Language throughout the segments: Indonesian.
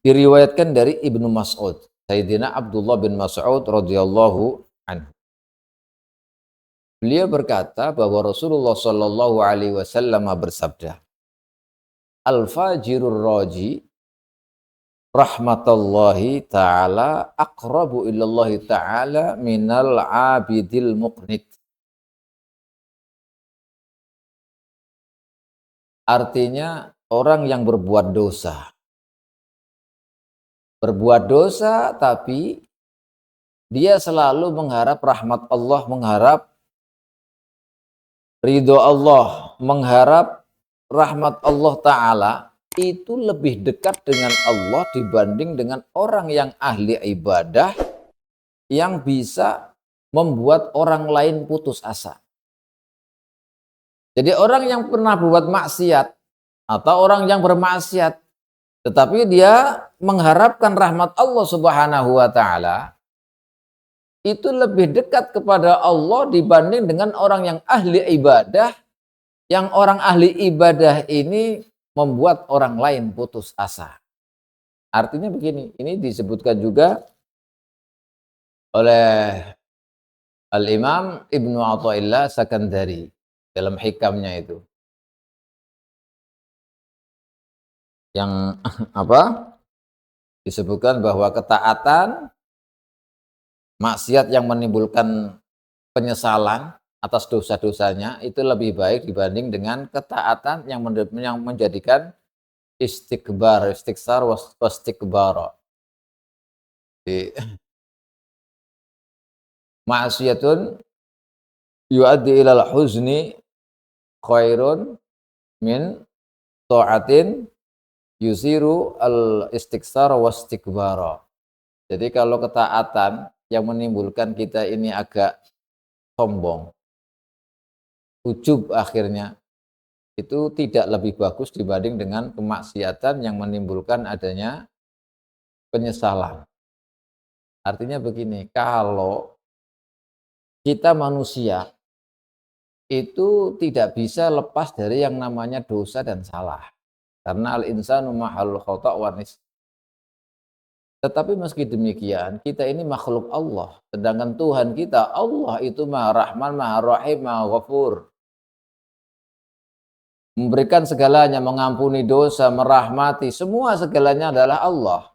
Diriwayatkan dari Ibnu Mas'ud, Sayyidina Abdullah bin Mas'ud radhiyallahu anhu. Beliau berkata bahwa Rasulullah Shallallahu alaihi wasallam bersabda, "Al-fajirur raji rahmatullahi taala aqrabu ilallahi taala minal abidil muqnit." Artinya orang yang berbuat dosa. Berbuat dosa tapi dia selalu mengharap rahmat Allah, mengharap ridho Allah, mengharap rahmat Allah Ta'ala, itu lebih dekat dengan Allah dibanding dengan orang yang ahli ibadah yang bisa membuat orang lain putus asa. Jadi orang yang pernah berbuat maksiat atau orang yang bermaksiat tetapi dia mengharapkan rahmat Allah Subhanahu wa Ta'ala, itu lebih dekat kepada Allah dibanding dengan orang yang ahli ibadah, yang orang ahli ibadah ini membuat orang lain putus asa. Artinya begini, ini disebutkan juga oleh Al-Imam Ibnu Athaillah Sakandari dalam hikamnya itu. Yang apa? Disebutkan bahwa ketaatan, maksiat yang menimbulkan penyesalan atas dosa-dosanya itu lebih baik dibanding dengan ketaatan yang menjadikan istikbar, istiksar, wastikbar. Ma'asiyatun yu'addi ilal huzni khairun min ta'atin yusiru al istiksar wastikbar. Jadi kalau ketaatan yang menimbulkan kita ini agak sombong, ujub akhirnya, itu tidak lebih bagus dibanding dengan kemaksiatan yang menimbulkan adanya penyesalan. Artinya begini, kalau kita manusia itu tidak bisa lepas dari yang namanya dosa dan salah. Karena al-insanu ma'al khata' wa nis. Tetapi meski demikian, kita ini makhluk Allah. Sedangkan Tuhan kita, Allah itu Maha Rahman, Maha Rahim, Maha Ghafur. Memberikan segalanya, mengampuni dosa, merahmati, semua segalanya adalah Allah.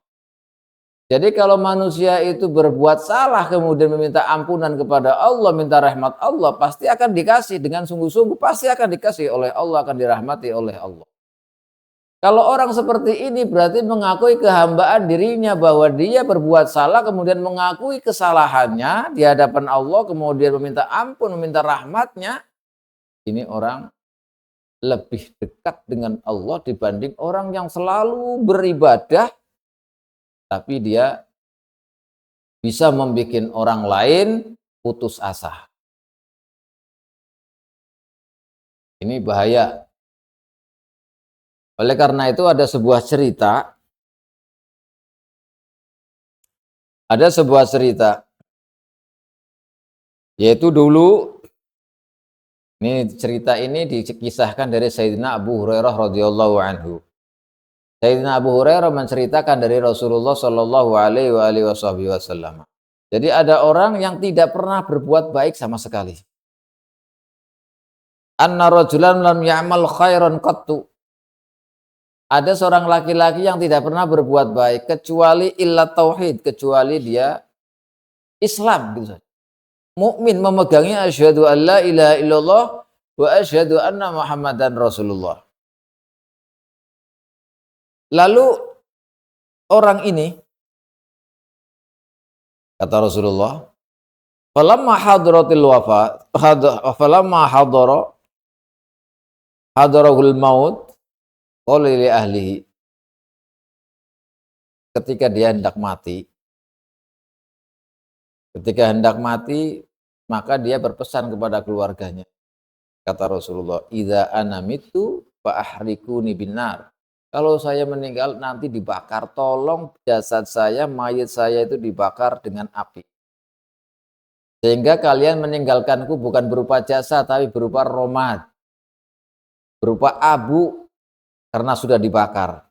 Jadi kalau manusia itu berbuat salah kemudian meminta ampunan kepada Allah, minta rahmat Allah, pasti akan dikasih dengan sungguh-sungguh, pasti akan dikasih oleh Allah, akan dirahmati oleh Allah. Kalau orang seperti ini berarti mengakui kehambaan dirinya bahwa dia berbuat salah, kemudian mengakui kesalahannya di hadapan Allah, kemudian meminta ampun, meminta rahmatnya. Ini orang lebih dekat dengan Allah dibanding orang yang selalu beribadah, tapi dia bisa membuat orang lain putus asa. Ini bahaya. Oleh karena itu ada sebuah cerita, yaitu dulu, ini cerita ini dikisahkan dari Sayyidina Abu Hurairah radhiyallahu anhu. Sayyidina Abu Hurairah menceritakan dari Rasulullah Shallallahu alaihi wasallam. Jadi ada orang yang tidak pernah berbuat baik sama sekali. Anna rajulan lam ya'mal khairan qattu. Ada seorang laki-laki yang tidak pernah berbuat baik kecuali illa tauhid, kecuali dia Islam gitu saja. Mukmin memegangi asyhadu an la ilaha illallah wa asyhadu anna Muhammadan Rasulullah. Lalu orang ini kata Rasulullah, falamma hadratil wafat, falamma hadarahul maut qala li ahlihi. Ketika dia hendak mati, maka dia berpesan kepada keluarganya. Kata Rasulullah, idza ana mitu fa ahrikuni binar. Kalau saya meninggal nanti dibakar, tolong jasad saya, mayit saya itu dibakar dengan api. Sehingga kalian meninggalkanku bukan berupa jasad tapi berupa romad, berupa abu karena sudah dibakar.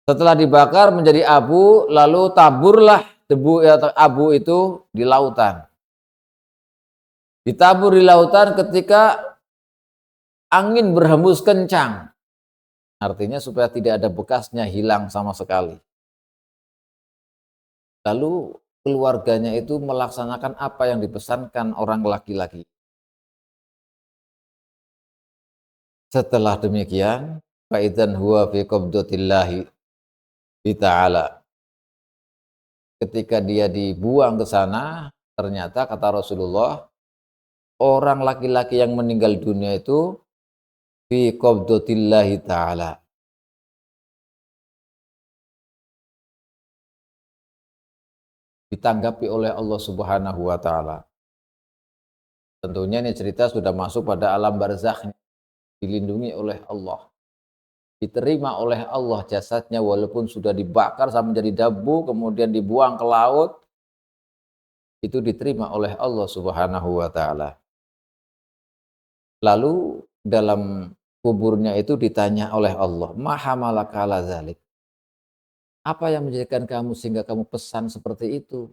Setelah dibakar menjadi abu, lalu taburlah debu atau abu itu di lautan. Ditabur di lautan ketika angin berhembus kencang. Artinya supaya tidak ada bekasnya, hilang sama sekali. Lalu keluarganya itu melaksanakan apa yang dipesankan orang laki-laki. Setelah demikian, faidzan huwa fi qabdatillahi ta'ala. Ketika dia dibuang ke sana, ternyata kata Rasulullah, orang laki-laki yang meninggal dunia itu fi qabdatillahi ta'ala. Ditanggapi oleh Allah Subhanahu wa taala. Tentunya ini cerita sudah masuk pada alam barzakh, dilindungi oleh Allah. Diterima oleh Allah jasadnya walaupun sudah dibakar sampai menjadi debu kemudian dibuang ke laut, itu diterima oleh Allah Subhanahu wa taala. Lalu dalam kuburnya itu ditanya oleh Allah, "Ma hamalaka ala dzalik?" Apa yang menjadikan kamu sehingga kamu pesan seperti itu?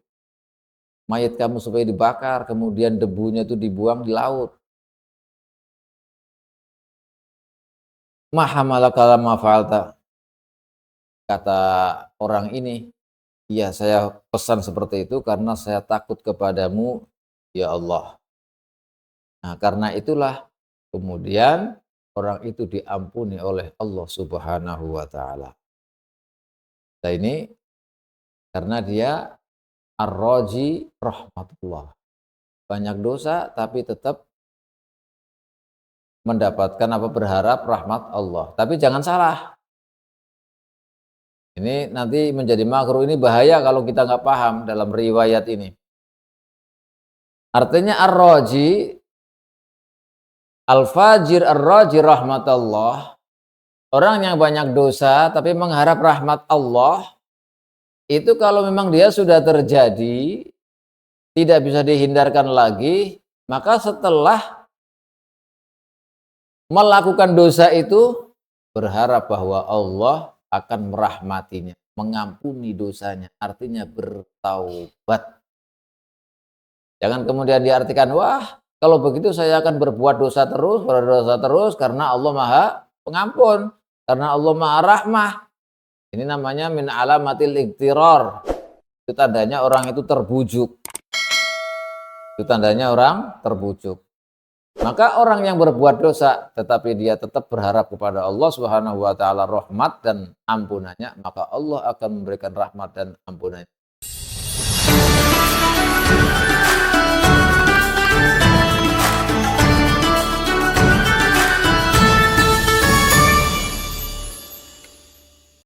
Mayat kamu supaya dibakar, kemudian debunya itu dibuang di laut. Ma hamalaka ala ma fa'alta? Kata orang ini, "Ya, saya pesan seperti itu karena saya takut kepadamu, ya Allah." Nah, karena itulah kemudian orang itu diampuni oleh Allah Subhanahu wa taala. Nah, ini karena dia ar-raji rahmatullah. Banyak dosa tapi tetap mendapatkan berharap rahmat Allah. Tapi jangan salah. Ini nanti menjadi makruh, ini bahaya kalau kita nggak paham dalam riwayat ini. Artinya ar-raji, al-fajir ar-raji rahmatullah, orang yang banyak dosa tapi mengharap rahmat Allah, itu kalau memang dia sudah terjadi, tidak bisa dihindarkan lagi, maka setelah melakukan dosa itu, berharap bahwa Allah akan merahmatinya, mengampuni dosanya, artinya bertaubat. Jangan kemudian diartikan, wah kalau begitu saya akan berbuat dosa terus karena Allah Maha Pengampun, karena Allah Maha Rahmah. Ini namanya min alamatil iktiror. Itu tandanya orang itu terbujuk. Itu tandanya orang terbujuk. Maka orang yang berbuat dosa tetapi dia tetap berharap kepada Allah Subhanahu wa taala rahmat dan ampunannya, maka Allah akan memberikan rahmat dan ampunannya.